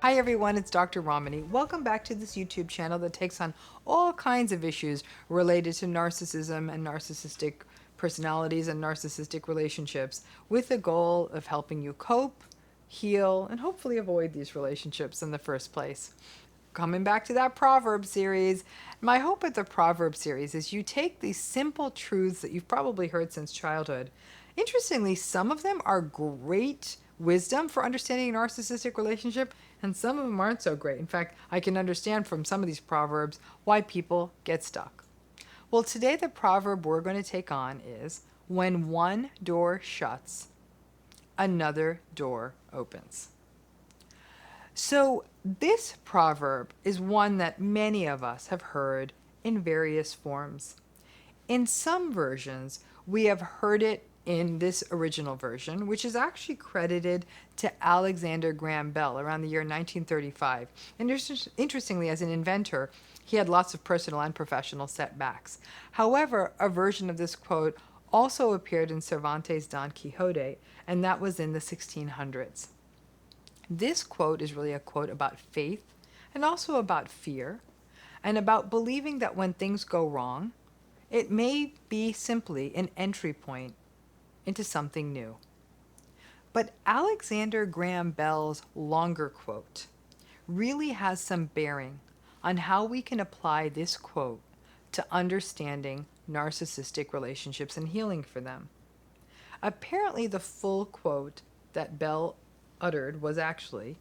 Hi everyone, it's Dr. Ramani. Welcome back to this YouTube channel that takes on all kinds of issues related to narcissism and narcissistic personalities and narcissistic relationships with the goal of helping you cope, heal, and hopefully avoid these relationships in the first place. Coming back to that proverb series, my hope with the proverb series is you take these simple truths that you've probably heard since childhood. Interestingly, some of them are great wisdom for understanding a narcissistic relationship, and some of them aren't so great. In fact, I can understand from some of these proverbs why people get stuck. Well, today the proverb we're going to take on is, when one door shuts, another door opens. So this proverb is one that many of us have heard in various forms. In some versions, we have heard it in this original version, which is actually credited to Alexander Graham Bell around the year 1935. And interestingly, as an inventor, he had lots of personal and professional setbacks. However, a version of this quote also appeared in Cervantes' Don Quixote, and that was in the 1600s. This quote is really a quote about faith and also about fear and about believing that when things go wrong, it may be simply an entry point into something new. But Alexander Graham Bell's longer quote really has some bearing on how we can apply this quote to understanding narcissistic relationships and healing for them. Apparently, the full quote that Bell uttered was actually,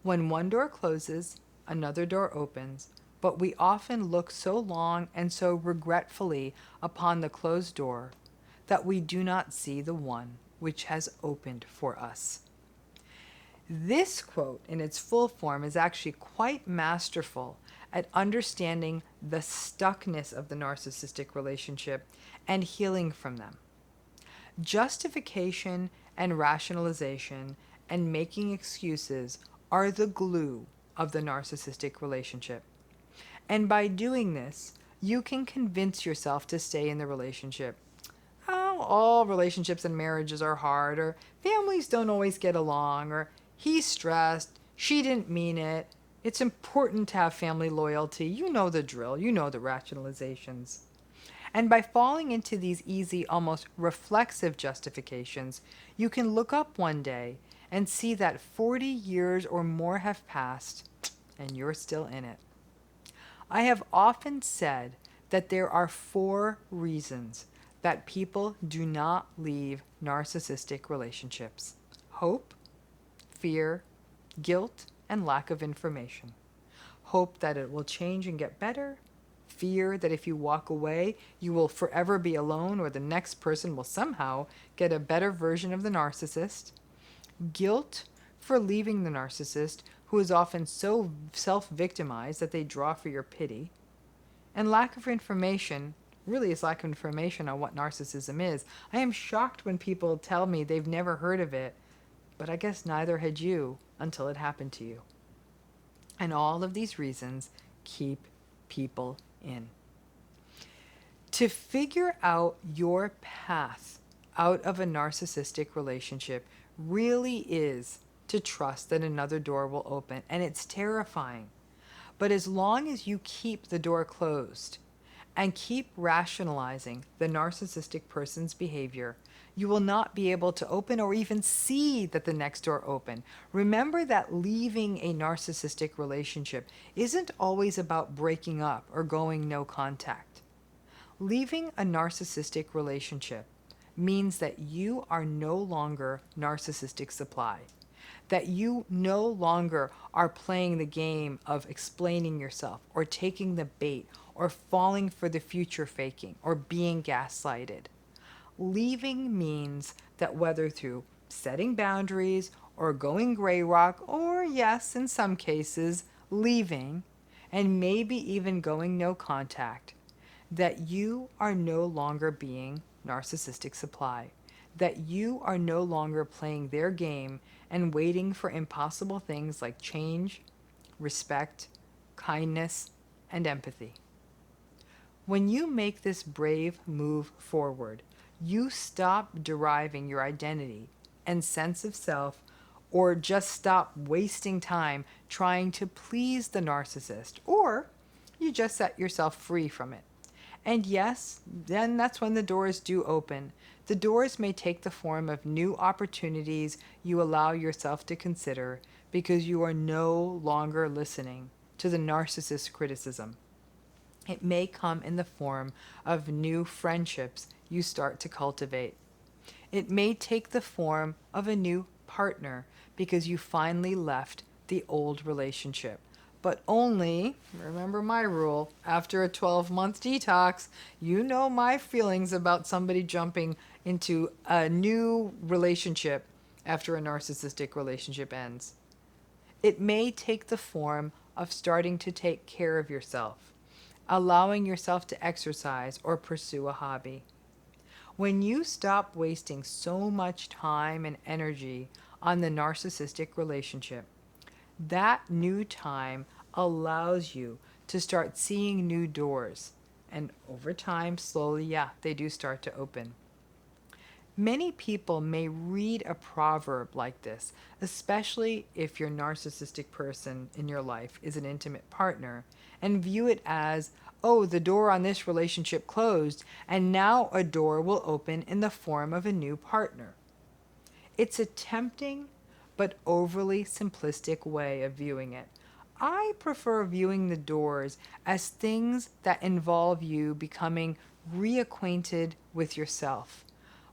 when one door closes, another door opens, but we often look so long and so regretfully upon the closed door that we do not see the one which has opened for us. This quote in its full form is actually quite masterful at understanding the stuckness of the narcissistic relationship and healing from them. Justification and rationalization and making excuses are the glue of the narcissistic relationship. And by doing this, you can convince yourself to stay in the relationship. Oh, all relationships and marriages are hard, or families don't always get along, or he's stressed, she didn't mean it. It's important to have family loyalty. You know the drill, you know the rationalizations. And by falling into these easy, almost reflexive justifications, you can look up one day and see that 40 years or more have passed and you're still in it. I have often said that there are 4 reasons that people do not leave narcissistic relationships: hope, fear, guilt, and lack of information. Hope that it will change and get better. Fear that if you walk away, you will forever be alone, or the next person will somehow get a better version of the narcissist. Guilt for leaving the narcissist, who is often so self-victimized that they draw for your pity. And lack of information really is lack of information on what narcissism is. I am shocked when people tell me they've never heard of it, but I guess neither had you until it happened to you. And all of these reasons keep people in. To figure out your path out of a narcissistic relationship really is to trust that another door will open, and it's terrifying. But as long as you keep the door closed and keep rationalizing the narcissistic person's behavior, you will not be able to open or even see that the next door open. Remember that leaving a narcissistic relationship isn't always about breaking up or going no contact. Leaving a narcissistic relationship means that you are no longer narcissistic supply, that you no longer are playing the game of explaining yourself or taking the bait or falling for the future faking or being gaslighted. Leaving means that whether through setting boundaries or going gray rock, or yes, in some cases, leaving, and maybe even going no contact, that you are no longer being narcissistic supply, that you are no longer playing their game and waiting for impossible things like change, respect, kindness, and empathy. When you make this brave move forward, you stop deriving your identity and sense of self or just stop wasting time trying to please the narcissist, or you just set yourself free from it. And yes, then that's when the doors do open. The doors may take the form of new opportunities you allow yourself to consider because you are no longer listening to the narcissist's criticism. It may come in the form of new friendships you start to cultivate. It may take the form of a new partner because you finally left the old relationship. But only, remember my rule, after a 12-month detox. You know my feelings about somebody jumping into a new relationship after a narcissistic relationship ends. It may take the form of starting to take care of yourself, allowing yourself to exercise or pursue a hobby. When you stop wasting so much time and energy on the narcissistic relationship, that new time allows you to start seeing new doors. And over time, slowly, yeah, they do start to open. Many people may read a proverb like this, especially if your narcissistic person in your life is an intimate partner, and view it as, oh, the door on this relationship closed, and now a door will open in the form of a new partner. It's a tempting but overly simplistic way of viewing it. I prefer viewing the doors as things that involve you becoming reacquainted with yourself,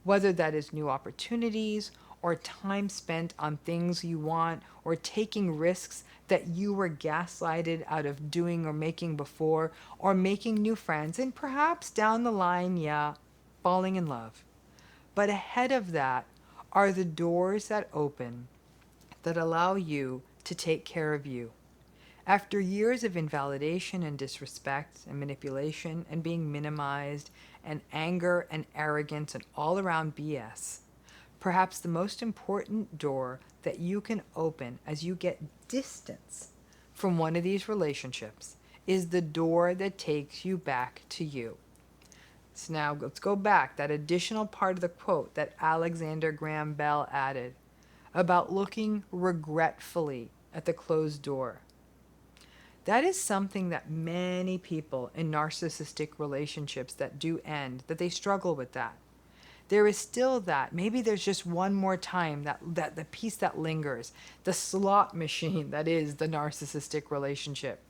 whether that is new opportunities or time spent on things you want or taking risks that you were gaslighted out of doing or making before, or making new friends, and perhaps down the line, yeah, falling in love. But ahead of that are the doors that open that allow you to take care of you. After years of invalidation and disrespect and manipulation and being minimized and anger and arrogance and all around BS, perhaps the most important door that you can open as you get distance from one of these relationships is the door that takes you back to you. So now let's go back, that additional part of the quote that Alexander Graham Bell added about looking regretfully at the closed door. That is something that many people in narcissistic relationships that do end, that they struggle with that. There is still that. Maybe there's just one more time, that the piece that lingers, the slot machine that is the narcissistic relationship.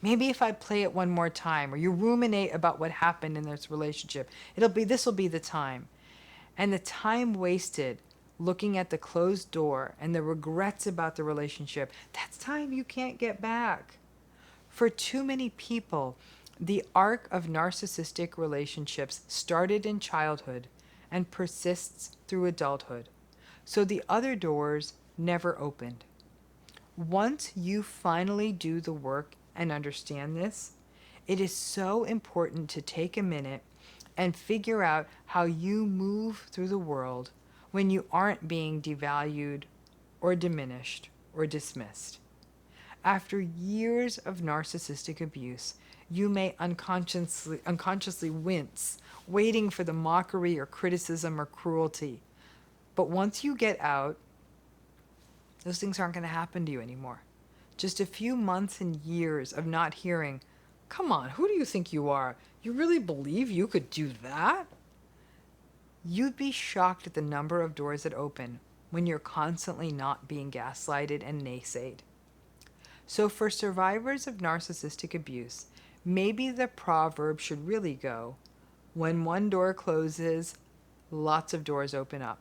Maybe if I play it one more time, or you ruminate about what happened in this relationship, this will be the time. And the time wasted looking at the closed door and the regrets about the relationship, that's time you can't get back. For too many people, the arc of narcissistic relationships started in childhood and persists through adulthood. So the other doors never opened. Once you finally do the work and understand this, it is so important to take a minute and figure out how you move through the world when you aren't being devalued or diminished or dismissed. After years of narcissistic abuse, you may unconsciously wince, waiting for the mockery or criticism or cruelty. But once you get out, those things aren't going to happen to you anymore. Just a few months and years of not hearing, come on, who do you think you are? You really believe you could do that? You'd be shocked at the number of doors that open when you're constantly not being gaslighted and naysayed. So for survivors of narcissistic abuse, maybe the proverb should really go, when one door closes, lots of doors open up.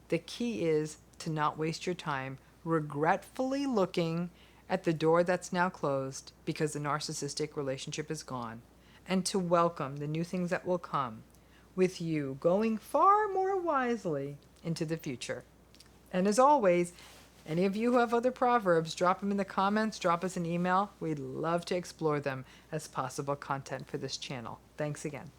The key is to not waste your time regretfully looking at the door that's now closed because the narcissistic relationship is gone, and to welcome the new things that will come with you going far more wisely into the future. And as always, any of you who have other proverbs, drop them in the comments, drop us an email. We'd love to explore them as possible content for this channel. Thanks again.